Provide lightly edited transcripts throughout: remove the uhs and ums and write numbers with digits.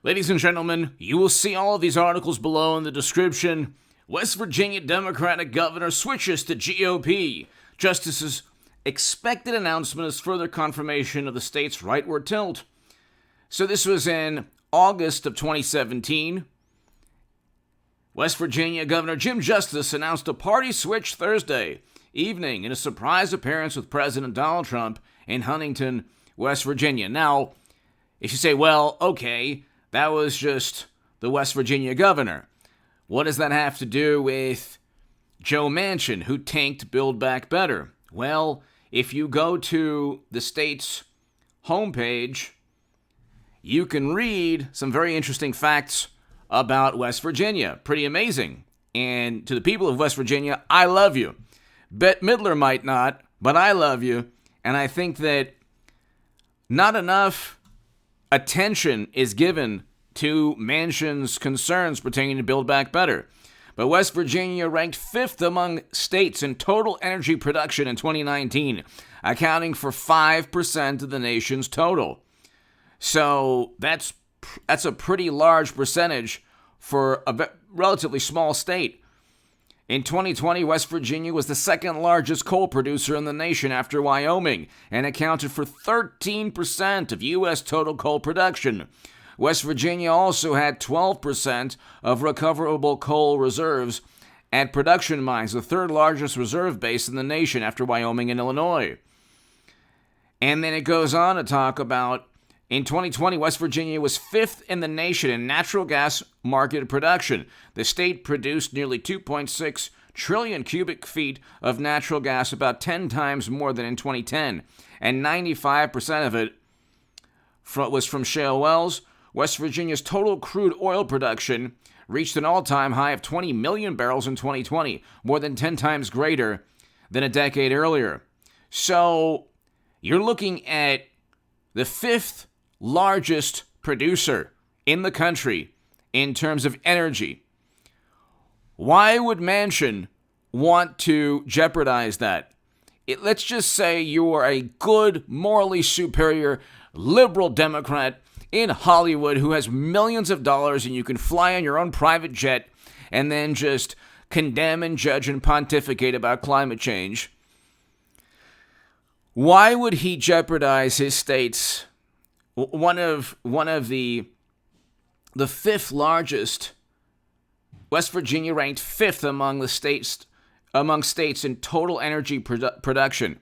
Ladies and gentlemen, you will see all of these articles below in the description. West Virginia Democratic governor switches to GOP. Justice's expected announcement is further confirmation of the state's rightward tilt. So this was in August of 2017. West Virginia Governor Jim Justice announced a party switch Thursday evening in a surprise appearance with President Donald Trump in Huntington, West Virginia. Now, if you say, well, okay, that was just the West Virginia governor. What does that have to do with Joe Manchin, who tanked Build Back Better? Well, if you go to the state's homepage, you can read some very interesting facts about West Virginia. Pretty amazing. And to the people of West Virginia, I love you. Bette Midler might not, but I love you. And I think that not enough attention is given to Manchin's concerns pertaining to Build Back Better. But West Virginia ranked 5th among states in total energy production in 2019, accounting for 5% of the nation's total. So that's a pretty large percentage for a relatively small state. In 2020, West Virginia was the second largest coal producer in the nation after Wyoming and accounted for 13% of U.S. total coal production. West Virginia also had 12% of recoverable coal reserves at production mines, the third largest reserve base in the nation after Wyoming and Illinois. And then it goes on to talk about, in 2020, West Virginia was 5th in the nation in natural gas market production. The state produced nearly 2.6 trillion cubic feet of natural gas, about 10 times more than in 2010, and 95% of it was from shale wells. West Virginia's total crude oil production reached an all-time high of 20 million barrels in 2020, more than 10 times greater than a decade earlier. So you're looking at the 5th largest producer in the country in terms of energy. Why would Manchin want to jeopardize that? Let's just say you are a good, morally superior, liberal Democrat in Hollywood who has millions of dollars and you can fly on your own private jet and then just condemn and judge and pontificate about climate change. Why would he jeopardize his state's one of the 5th largest? West Virginia ranked 5th among states in total energy production.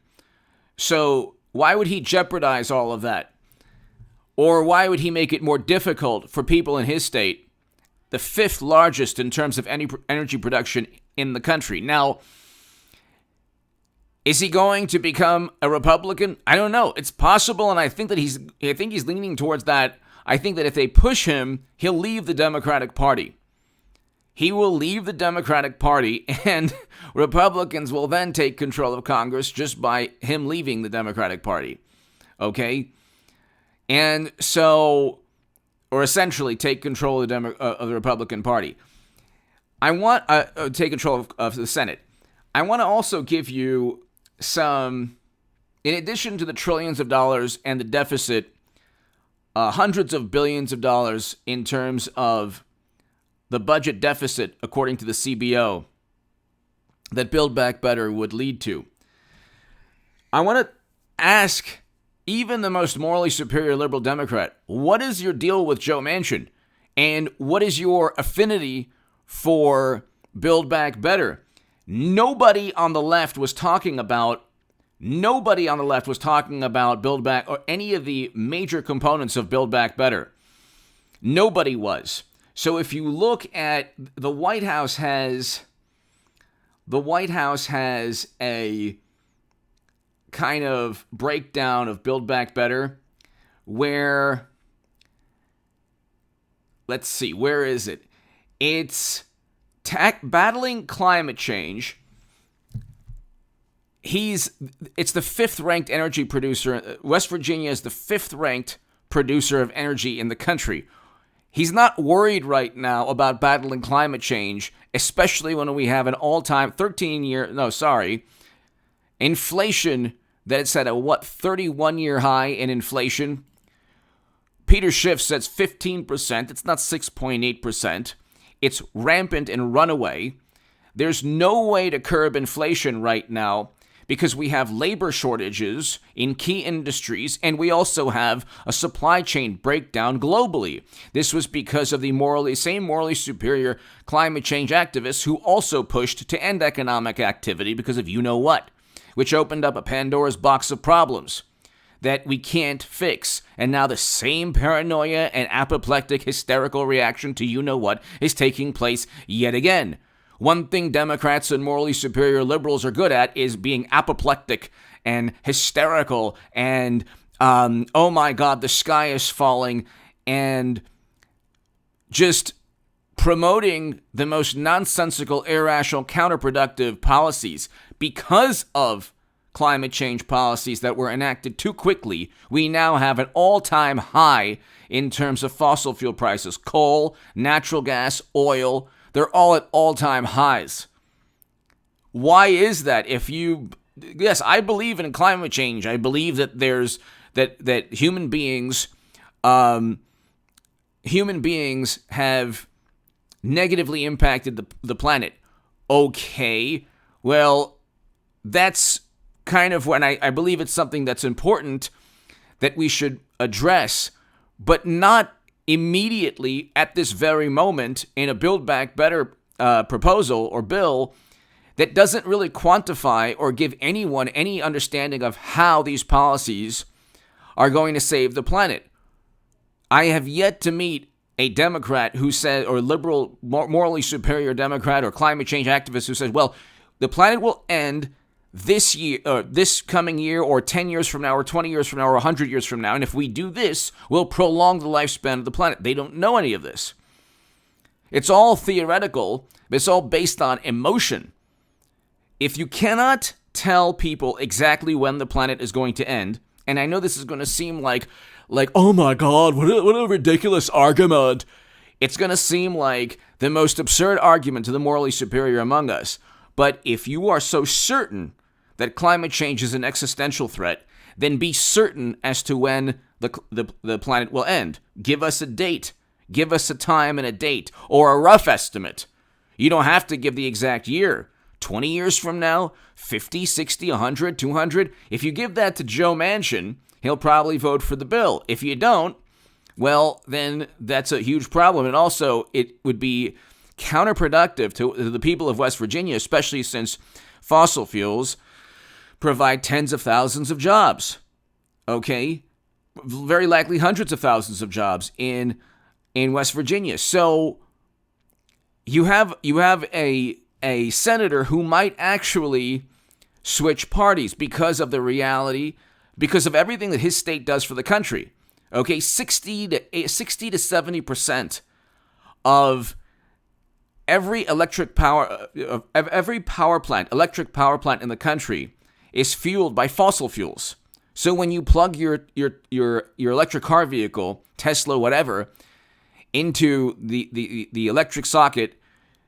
So why would he jeopardize all of that? Or why would he make it more difficult for people in his state, the 5th largest in terms of energy production in the country? Now, is he going to become a Republican? I don't know. It's possible, and I think he's leaning towards that. I think that if they push him, he'll leave the Democratic Party. He will leave the Democratic Party, and Republicans will then take control of Congress just by him leaving the Democratic Party. Okay? And so, or essentially take control of the Republican Party. I want take control of the Senate. I want to also give you some, in addition to the trillions of dollars and the deficit, hundreds of billions of dollars in terms of the budget deficit, according to the CBO, that Build Back Better would lead to. I want to ask even the most morally superior liberal Democrat, what is your deal with Joe Manchin? And what is your affinity for Build Back Better? Nobody on the left was talking about Build Back or any of the major components of Build Back Better. Nobody was. So if you look at the White House has a kind of breakdown of Build Back Better where, let's see, where is it? It's battling climate change. It's the 5th ranked energy producer. West Virginia is the 5th ranked producer of energy in the country. He's not worried right now about battling climate change, especially when we have an all-time inflation that's at a 31-year high in inflation. Peter Schiff says 15%. It's not 6.8%. It's rampant and runaway. There's no way to curb inflation right now because we have labor shortages in key industries, and we also have a supply chain breakdown globally. This was because of the same morally superior climate change activists who also pushed to end economic activity because of you-know-what, which opened up a Pandora's box of problems that we can't fix. And now the same paranoia and apoplectic hysterical reaction to you-know-what is taking place yet again. One thing Democrats and morally superior liberals are good at is being apoplectic and hysterical and, oh my God, the sky is falling, and just promoting the most nonsensical, irrational, counterproductive policies. Because of climate change policies that were enacted too quickly, we now have an all-time high in terms of fossil fuel prices. Coal, natural gas, oil, they're all at all-time highs. Why is that? Yes, I believe in climate change. I believe that that human beings have negatively impacted the planet. Okay, well, that's kind of when I believe it's something that's important that we should address, but not immediately at this very moment in a Build Back Better proposal or bill that doesn't really quantify or give anyone any understanding of how these policies are going to save the planet. I have yet to meet a Democrat who said, or liberal, morally superior Democrat or climate change activist who says, well, the planet will end this year, or this coming year, or 10 years from now, or 20 years from now, or 100 years from now. And if we do this, we'll prolong the lifespan of the planet. They don't know any of this. It's all theoretical, but it's all based on emotion. If you cannot tell people exactly when the planet is going to end, and I know this is going to seem like, oh my God, what a ridiculous argument. It's going to seem like the most absurd argument to the morally superior among us. But if you are so certain that climate change is an existential threat, then be certain as to when the planet will end. Give us a date. Give us a time and a date, or a rough estimate. You don't have to give the exact year. 20 years from now, 50, 60, 100, 200. If you give that to Joe Manchin, he'll probably vote for the bill. If you don't, well, then that's a huge problem. And also, it would be counterproductive to the people of West Virginia, especially since fossil fuels provide tens of thousands of jobs. Okay? Very likely hundreds of thousands of jobs in West Virginia. So you have a senator who might actually switch parties because of the reality, because of everything that his state does for the country. Okay, 60 to 70% of every electric power plant in the country is fueled by fossil fuels. So when you plug your electric car vehicle, Tesla, whatever, into the electric socket,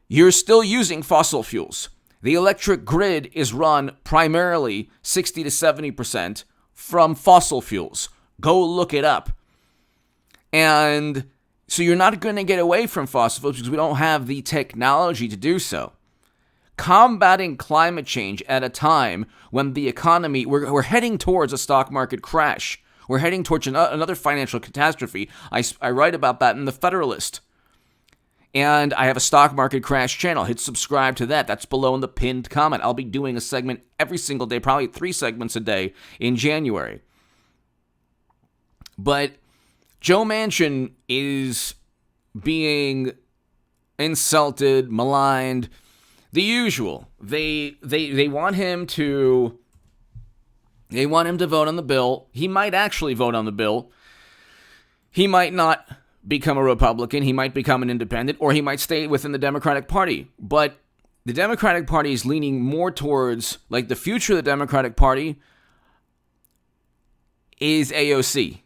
you're still using fossil fuels. The electric grid is run primarily 60 to 70% from fossil fuels. Go look it up. And so you're not going to get away from fossil fuels because we don't have the technology to do so. Combating climate change at a time when the economy, we're heading towards a stock market crash. We're heading towards another financial catastrophe. I write about that in The Federalist. And I have a stock market crash channel. Hit subscribe to that. That's below in the pinned comment. I'll be doing a segment every single day, probably 3 segments a day in January. But Joe Manchin is being insulted, maligned, the usual. They want him to vote on the bill. He might actually vote on the bill. He might not become a Republican. He might become an independent, or he might stay within the Democratic Party. But the Democratic Party is leaning more towards, like, the future of the Democratic Party is AOC.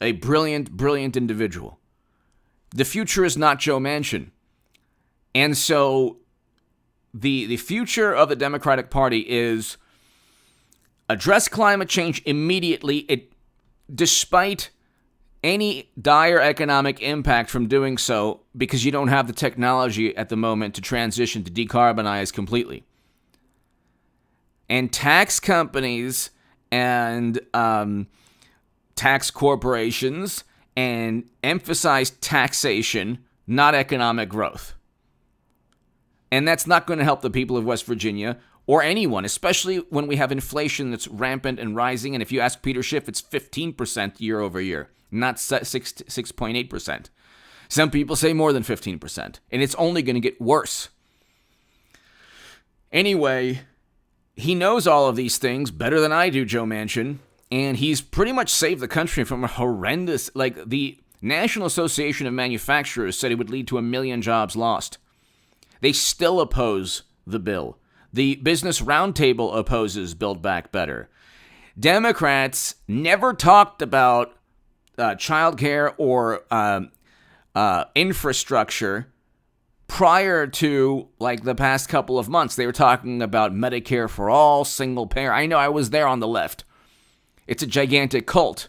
A brilliant, brilliant individual. The future is not Joe Manchin. And so the future of the Democratic Party is address climate change immediately. Despite any dire economic impact from doing so because you don't have the technology at the moment to transition to decarbonize completely. And tax companies and tax corporations and emphasize taxation, not economic growth. And that's not going to help the people of West Virginia or anyone, especially when we have inflation that's rampant and rising. And if you ask Peter Schiff, it's 15% year over year, not 6.8%. Some people say more than 15%, and it's only going to get worse. Anyway, he knows all of these things better than I do, Joe Manchin, and he's pretty much saved the country from a horrendous, like the National Association of Manufacturers said it would lead to 1 million jobs lost. They still oppose the bill. The Business Roundtable opposes Build Back Better. Democrats never talked about childcare or infrastructure prior to like the past couple of months. They were talking about Medicare for all, single payer. I know, I was there on the left. It's a gigantic cult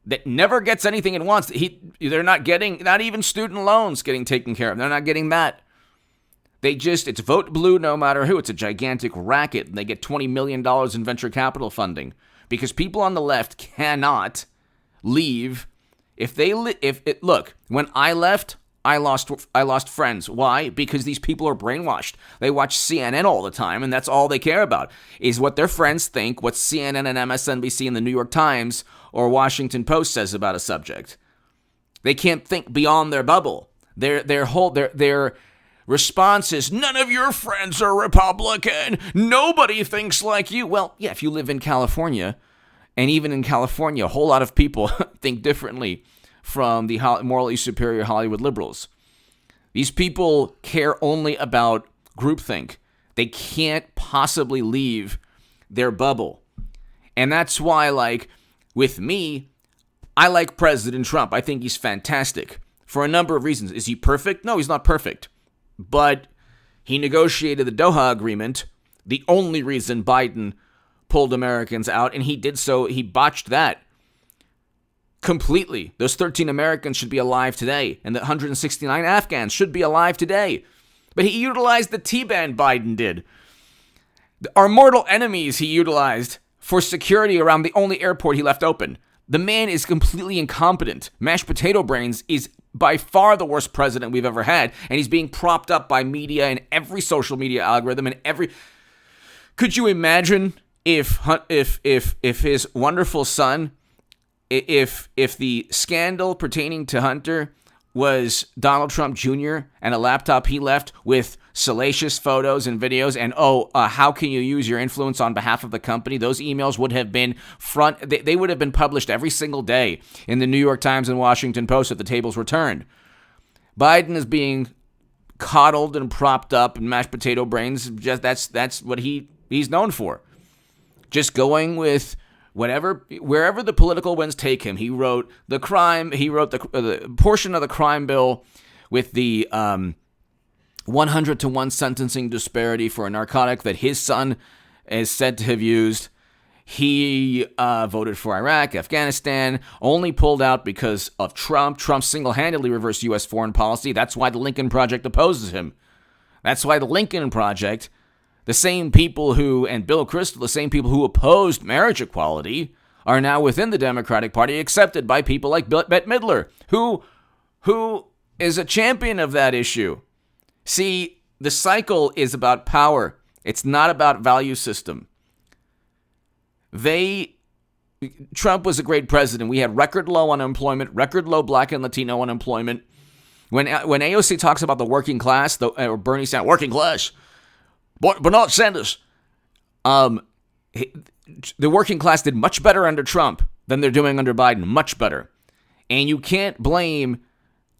that never gets anything it wants. They're not getting, not even student loans getting taken care of. They're not getting that. It's vote blue no matter who. It's a gigantic racket. And they get $20 million in venture capital funding because people on the left cannot leave. Look, when I left, I lost friends. Why? Because these people are brainwashed. They watch CNN all the time, and that's all they care about is what their friends think, what CNN and MSNBC and the New York Times or Washington Post says about a subject. They can't think beyond their bubble. Their response is, none of your friends are Republican. Nobody thinks like you. Well, yeah, if you live in California, and even in California, a whole lot of people think differently from the morally superior Hollywood liberals. These people care only about groupthink. They can't possibly leave their bubble. And that's why, like, with me, I like President Trump. I think he's fantastic for a number of reasons. Is he perfect? No, he's not perfect. But he negotiated the Doha Agreement, the only reason Biden pulled Americans out, and he did so, he botched that completely. Those 13 Americans should be alive today, and the 169 Afghans should be alive today. But he utilized the T-band, Biden did. Our mortal enemies he utilized for security around the only airport he left open. The man is completely incompetent. Mashed potato brains is by far the worst president we've ever had, and he's being propped up by media and every social media algorithm and every. Could you imagine if his wonderful son, if the scandal pertaining to Hunter was Donald Trump Jr. and a laptop he left with salacious photos and videos and, how can you use your influence on behalf of the company? Those emails would have been they would have been published every single day in the New York Times and Washington Post if the tables were turned. Biden is being coddled and propped up and mashed potato brains. Just that's what he's known for. Just going with wherever the political winds take him. He wrote the portion of the crime bill with the 100-to-1 sentencing disparity for a narcotic that his son is said to have used. He voted for Iraq, Afghanistan, only pulled out because of Trump. Trump single-handedly reversed U.S. foreign policy. That's why the Lincoln Project opposes him. That's why the Lincoln Project, the same people and Bill Kristol, the same people who opposed marriage equality, are now within the Democratic Party, accepted by people like Bette Midler, who is a champion of that issue. See, the cycle is about power. It's not about value system. Trump was a great president. We had record low unemployment, record low Black and Latino unemployment. When AOC talks about the working class, or Bernie Sanders, working class, but not Sanders. The working class did much better under Trump than they're doing under Biden, much better. And you can't blame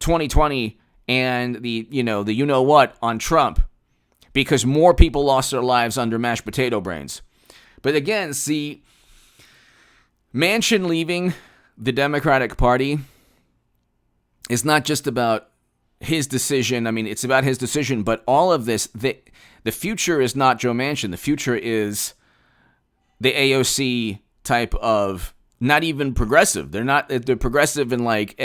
2020 and the you-know-what on Trump because more people lost their lives under mashed potato brains. But again, see, Manchin leaving the Democratic Party is not just about his decision. I mean, it's about his decision, but all of this, the future is not Joe Manchin. The future is the AOC type of not even progressive. They're progressive in like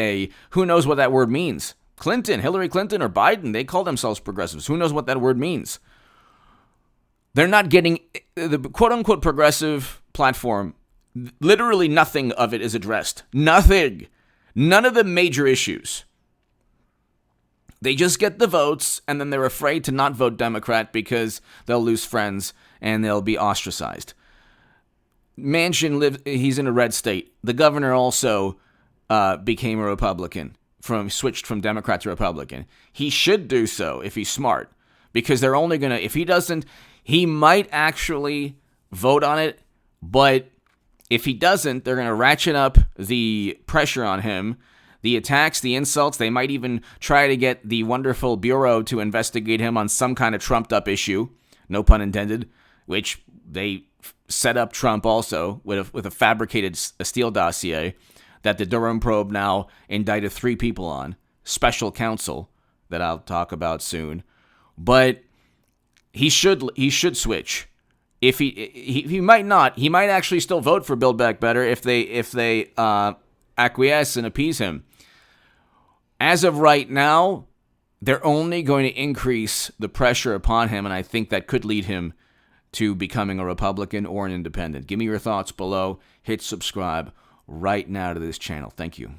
who knows what that word means. Hillary Clinton or Biden, they call themselves progressives. Who knows what that word means? They're not getting the quote unquote progressive platform. Literally nothing of it is addressed. Nothing. None of the major issues. They just get the votes, and then they're afraid to not vote Democrat because they'll lose friends and they'll be ostracized. Manchin he's in a red state. The governor also became a Republican, switched from Democrat to Republican. He should do so if he's smart, because they're only going to, if he doesn't, he might actually vote on it, but if he doesn't, they're going to ratchet up the pressure on him, the attacks, the insults. They might even try to get the wonderful Bureau to investigate him on some kind of trumped-up issue, no pun intended, which they set up Trump also with a fabricated Steele dossier that the Durham probe now indicted 3 people on, special counsel that I'll talk about soon. But he should switch. If he might not, he might actually still vote for Build Back Better if they acquiesce and appease him. As of right now, they're only going to increase the pressure upon him, and I think that could lead him to becoming a Republican or an independent. Give me your thoughts below. Hit subscribe right now to this channel. Thank you.